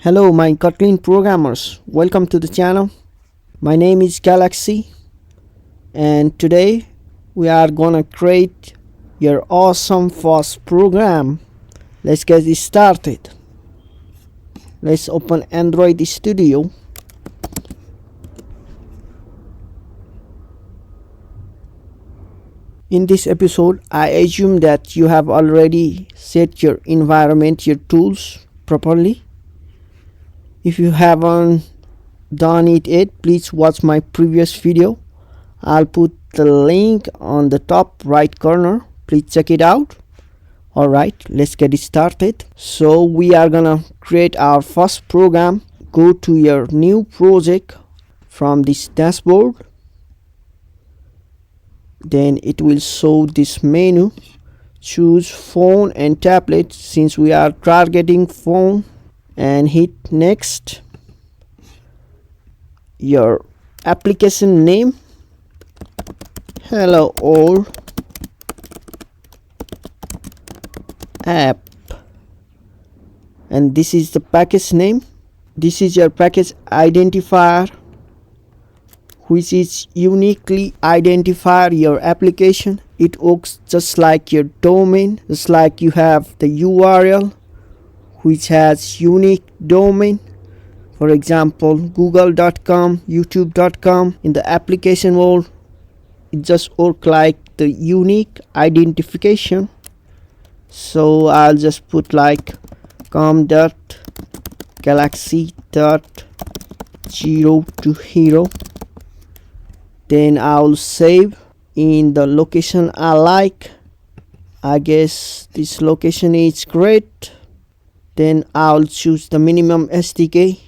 Hello my Kotlin programmers, welcome to the channel. My name is Galaxy and today we are gonna create your awesome first program. Let's get it started. Let's open Android Studio. In this episode, I assume that you have already set your environment, your tools properly. If you haven't done it yet, please watch my previous video. I'll put the link on the top right corner. Please check it out. Alright, let's get it started. So we are gonna create our first program. Go to your new project from this dashboard. Then it will show this menu. Choose phone and tablet since we are targeting phone, and hit next. Your application name, hello all app, and this is the package name. This is your package identifier, which is uniquely identify your application. It works just like your domain, just like you have the URL which has unique domain. For example, google.com, youtube.com. In the application world, it just works like the unique identification. So I'll just put like com.galaxy.0 to hero. Then I'll save in the location I like. I guess this location is great. Then I'll choose the minimum SDK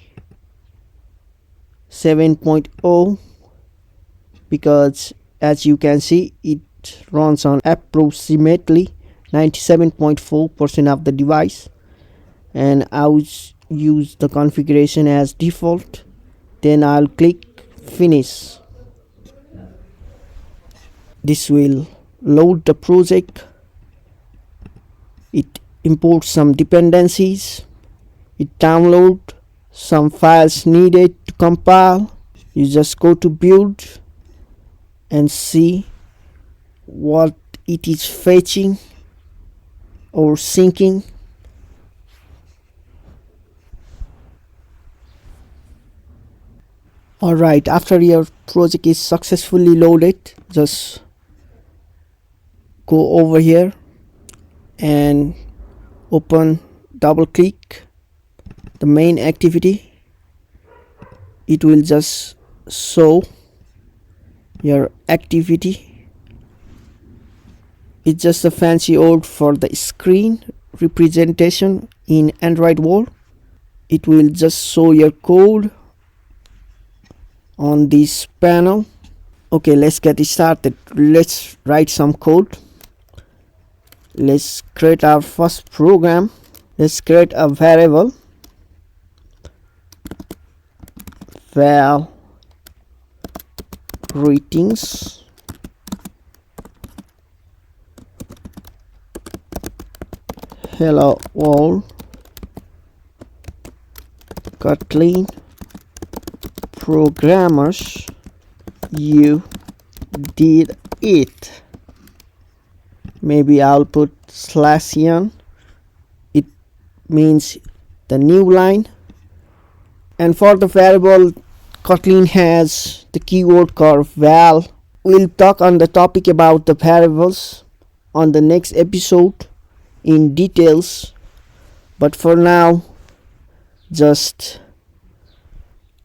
7.0 because as you can see it runs on approximately 97.4% of the device, and I'll use the configuration as default. Then I'll click finish. This will load the project. It import some dependencies, it download some files needed to compile. You just go to build and see what it is fetching or syncing. Alright, after your project is successfully loaded, just go over here and double click the main activity. It will just show your activity. It's just a fancy word for the screen representation in Android world. It will just show your code on this panel. Okay, let's get it started. Let's write some code. Let's create our first program. Let's create a variable val greetings hello all Kotlin programmers, you did it. Maybe I'll put /n. It means the new line. And for the variable, Kotlin has the keyword called val. We'll talk on the topic about the variables on the next episode in details. But for now, just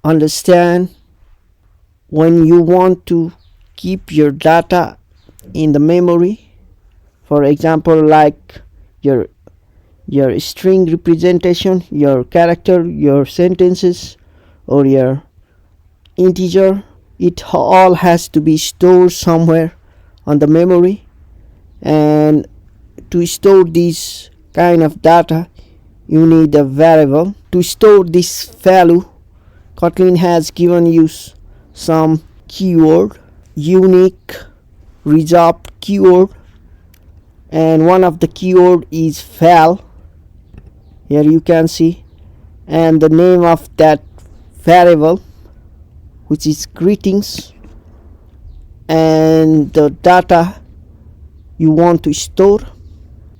understand when you want to keep your data in the memory. For example, like your string representation, your character, your sentences, or your integer, it all has to be stored somewhere on the memory. And to store this kind of data, you need a variable. To store this value, Kotlin has given you some keyword, unique result keyword, and one of the keyword is val. Here you can see and the name of that variable, which is greetings, and the data you want to store,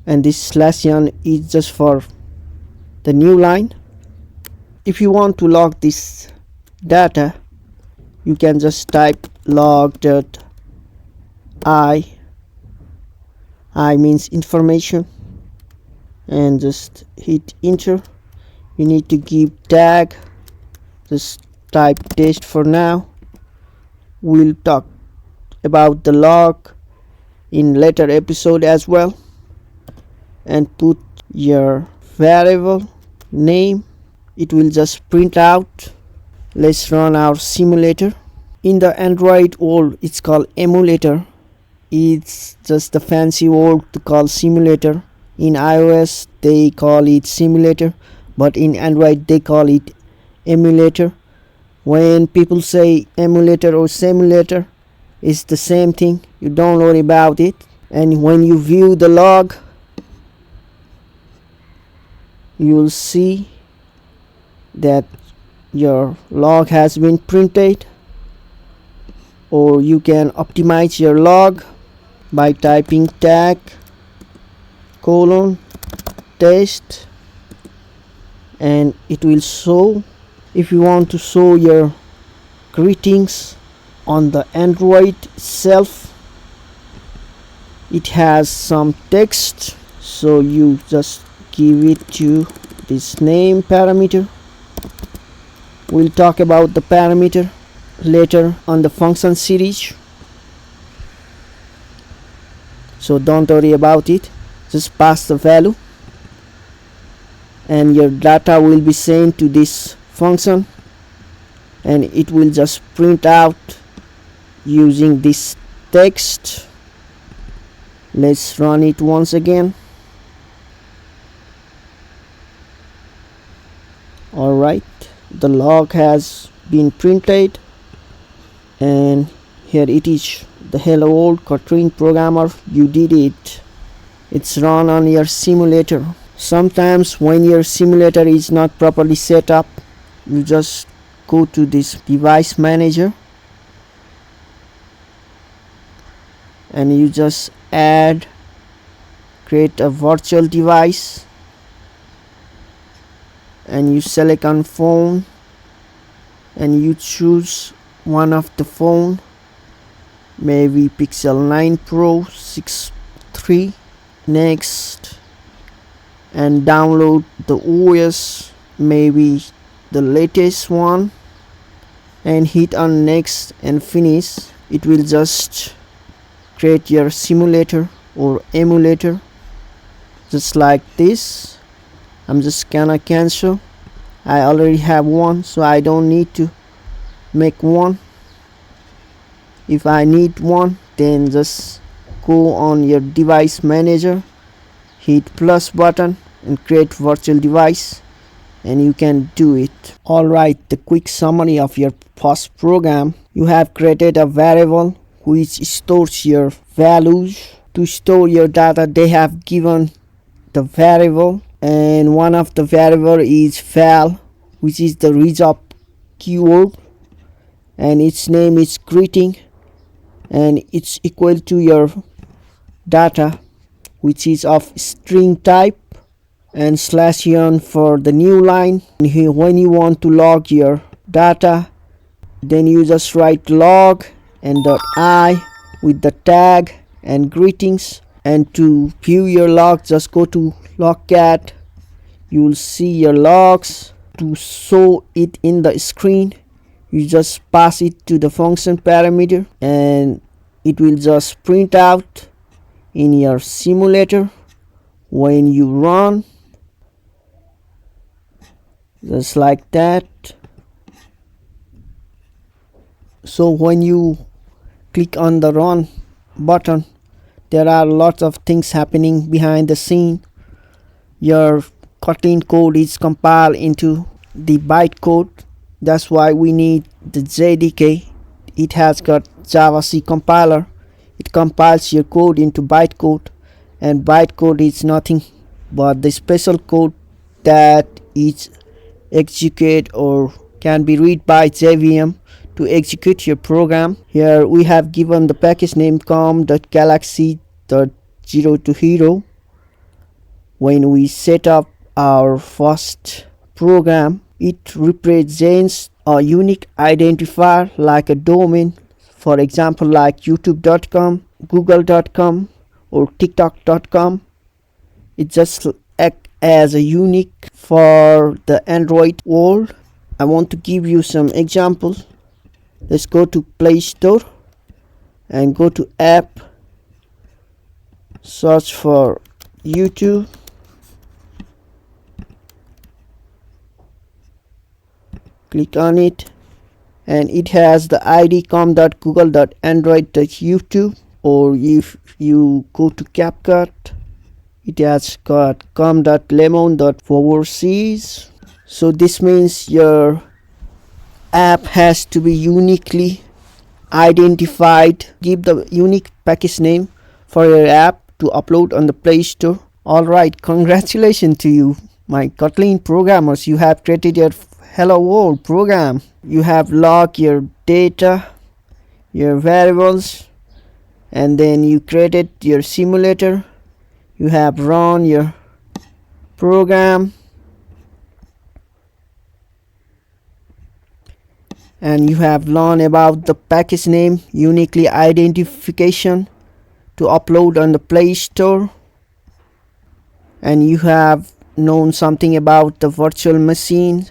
and this /n is just for the new line. If you want to log this data, you can just type log.I. I means information, and just hit enter. You need to give tag, just type test for now. We'll talk about the log in later episode as well. And put your variable name. It will just print out. Let's run our simulator. In the Android world, it's called emulator. It's just a fancy word to call simulator. In iOS they call it simulator, but in Android they call it emulator. When people say emulator or simulator, it's the same thing. You don't worry about it. And when you view the log, you will see that your log has been printed. Or you can optimize your log by typing tag :test, and it will show. If you want to show your greetings on the Android itself, it has some text, so you just give it to this name parameter. We'll talk about the parameter later on the function series, so don't worry about it. Just pass the value and your data will be sent to this function, and it will just print out using this text. Let's run it once again. Alright, the log has been printed, and here it is. The hello world Kotlin programmer, you did it. It's run on your simulator. Sometimes when your simulator is not properly set up, you just go to this device manager and you just create a virtual device, and you select on phone and you choose one of the phone, maybe Pixel 9 Pro 6.3. Next, and download the OS, maybe the latest one, and hit on next and finish. It will just create your simulator or emulator just like this. I'm just gonna cancel. I already have one, so I don't need to make one. If I need one, then just go on your device manager, hit plus button and create virtual device, and you can do it. Alright, the quick summary of your first program. You have created a variable which stores your values. To store your data, they have given the variable, and one of the variable is val, which is the result keyword, and its name is greeting, and it's equal to your data, which is of string type, and /n for the new line. And here, when you want to log your data, then you just write log and .I with the tag and greetings. And to view your log, just go to logcat. You will see your logs. To show it in the screen, you just pass it to the function parameter, and it will just print out in your simulator when you run, just like that. So when you click on the run button, there are lots of things happening behind the scene. Your Kotlin code is compiled into the bytecode. That's why we need the JDK. It has got JavaC compiler. It compiles your code into bytecode, and bytecode is nothing but the special code that is execute or can be read by JVM to execute your program. Here we have given the package name com.galaxy.0 to hero. When we set up our first program, it represents a unique identifier like a domain, for example like youtube.com, google.com or tiktok.com. It just acts as a unique for the Android world. I want to give you some examples. Let's go to Play Store and go to app, search for YouTube, click on it, and it has the id com.google.android.youtube. Or if you go to CapCut, it has got com.lemon.overseas. So this means your app has to be uniquely identified. Give the unique package name for your app to upload on the Play Store. Alright, congratulations to you, my Kotlin programmers. You have created your hello world program. You have logged your data, your variables, and then you created your simulator. You have run your program, and you have learned about the package name uniquely identification to upload on the Play Store, and you have known something about the virtual machine,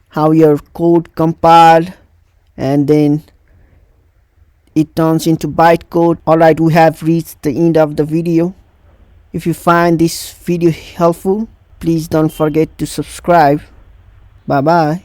how your code compiled and then it turns into bytecode. Alright, we have reached the end of the video. If you find this video helpful, please don't forget to subscribe. Bye bye.